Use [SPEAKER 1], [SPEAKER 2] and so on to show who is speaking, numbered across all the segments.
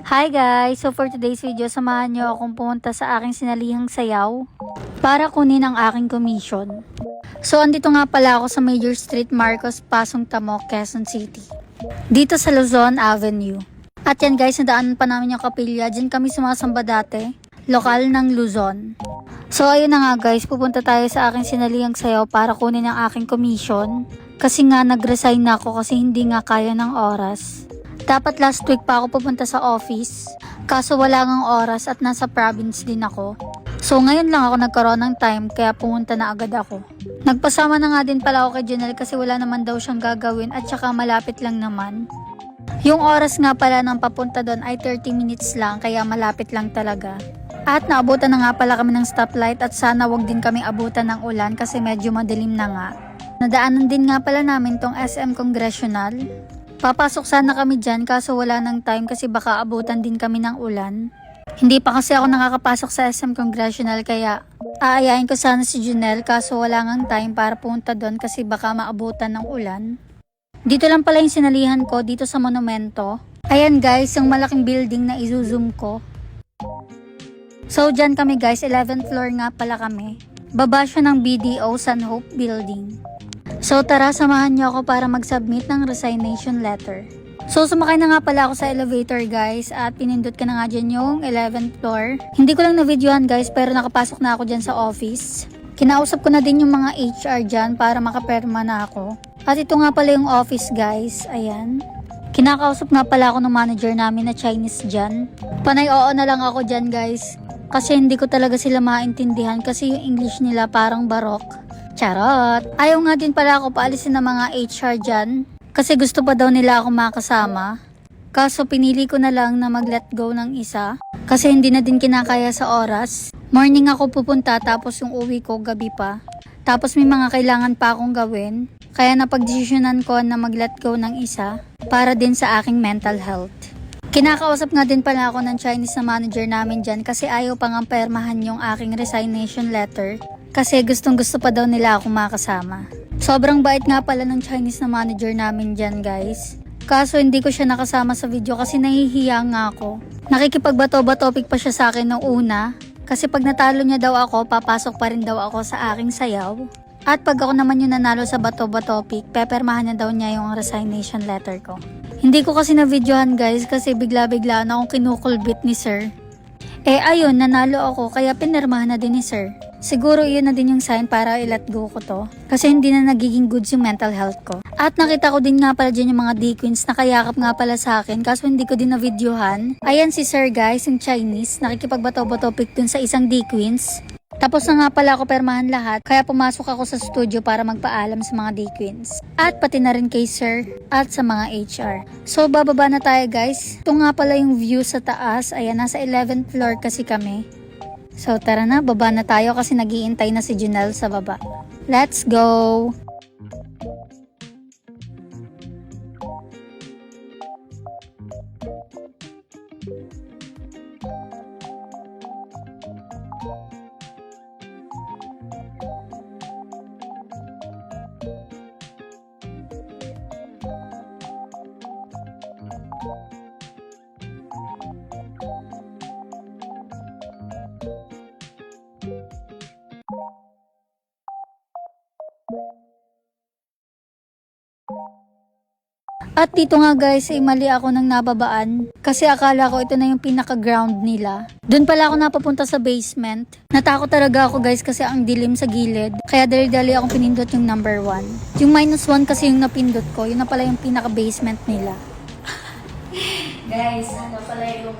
[SPEAKER 1] Hi guys! So for today's video, samahan nyo akong pumunta sa aking sinalihang sayaw para kunin ang aking commission. So andito nga pala ako sa Major Street, Marcos, Pasong Tamo, Quezon City. Dito sa Luzon Avenue. At yan guys, nadaanan pa namin yung kapilya. Diyan kami sumasamba dati. Lokal ng Luzon. So ayun na nga guys, pupunta tayo sa aking sinalihang sayaw para kunin ang aking commission. Kasi nga nag-resign na ako kasi hindi nga kaya ng oras. Dapat last week pa ako pupunta sa office, kaso wala ngang oras at nasa province din ako. So ngayon lang ako nagkaroon ng time kaya pumunta na agad ako. Nagpasama na nga din pala ako kay Janelle kasi wala naman daw siyang gagawin at saka malapit lang naman. Yung oras nga pala ng papunta doon ay 30 minutes lang kaya malapit lang talaga. At naabutan na nga pala kami ng stoplight at sana wag din kami abutan ng ulan kasi medyo madilim na nga. Nadaanan din nga pala namin tong SM Congressional. Papasok sana kami dyan kaso wala nang time kasi baka abutan din kami ng ulan. Hindi pa kasi ako nakakapasok sa SM Congressional kaya aayain ko sana si Janelle kaso wala ngang time para punta doon kasi baka maabutan ng ulan. Dito lang pala yung sinalihan ko dito sa monumento. Ayan guys, yung malaking building na izo-zoom ko. So dyan kami guys, 11th floor nga pala kami. Baba siya ng BDO San Hope Building. So tara, samahan niyo ako para mag-submit ng resignation letter. So sumakay na nga pala ako sa elevator guys at pinindot ka na nga dyan yung 11th floor. Hindi ko lang na-videohan guys pero nakapasok na ako dyan sa office. Kinausap ko na din yung mga HR dyan para makaperma na ako. At ito nga pala yung office guys, ayan. Kinakausap nga pala ako ng manager namin na Chinese dyan. Panay oo na lang ako dyan guys. Kasi hindi ko talaga sila maintindihan kasi yung English nila parang barok. Charot! Ayaw nga din pala ako paalisin ng mga HR dyan. Kasi gusto pa daw nila ako makasama. Kaso pinili ko na lang na mag-let go ng isa. Kasi hindi na din kinakaya sa oras. Morning ako pupunta tapos yung uwi ko gabi pa. Tapos may mga kailangan pa akong gawin. Kaya napagdesisyonan ko na mag-let go ng isa. Para din sa aking mental health. Kinakausap nga din pala ako ng Chinese na manager namin dyan kasi ayaw pang permahan yung aking resignation letter. Kasi gustong gusto pa daw nila ako makasama. Sobrang bait nga pala ng Chinese na manager namin dyan guys. Kaso hindi ko siya nakasama sa video kasi nahihiya nga ako. Nakikipagbato-batopic pa siya sa akin nung una. Kasi pag natalo niya daw ako, papasok pa rin daw ako sa aking sayaw. At pag ako naman yung nanalo sa bato-batopic, pepermahan niya daw niya yung resignation letter ko. Hindi ko kasi na-videohan guys kasi bigla-bigla na akong kinukulbit ni sir. Ayun, nanalo ako kaya pinirmahan na din ni sir. Siguro iyon na din yung sign para i-let go ko to. Kasi hindi na nagiging goods yung mental health ko. At nakita ko din nga pala dyan yung mga D-Queens na kayakap nga pala sa akin. Kaso hindi ko din na-videohan. Ayan si sir guys, yung Chinese. Nakikipagbato-bato-pic dun sa isang D-Queens. Tapos na nga pala ako permahan lahat. Kaya pumasok ako sa studio para magpaalam sa mga D-Queens. At pati na rin kay sir at sa mga HR. So bababa na tayo guys. Ito nga pala yung view sa taas. Ayan, nasa 11th floor kasi kami. So tara na, baba na tayo kasi nag-iintay na si Janelle sa baba. Let's go! At dito nga guys, ay mali ako ng nababaan. Kasi akala ko ito na yung pinaka-ground nila. Doon pala ako napapunta sa basement. Natakot talaga ako guys kasi ang dilim sa gilid. Kaya dali-dali akong pinindot yung number 1. Yung -1 kasi yung napindot ko. Yun na pala yung pinaka-basement nila. Guys, ano pala yung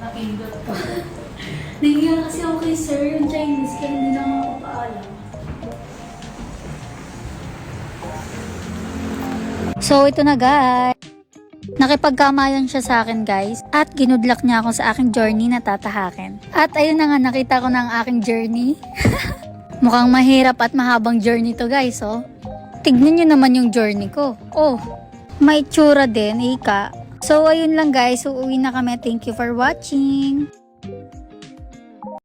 [SPEAKER 1] napindot ko. Nangyayari kasi ako kay sir yung Chinese kaya hindi na ako papaalam. So ito na guys. Nakipagkamayan siya sa akin guys. At ginudlak niya ako sa aking journey na tatahakin. At ayun na nga, nakita ko na ang aking journey. Mukhang mahirap at mahabang journey to guys oh. Tignan nyo naman yung journey ko. Oh, may tsura din, ika. So ayun lang guys, uuwi na kami. Thank you for watching.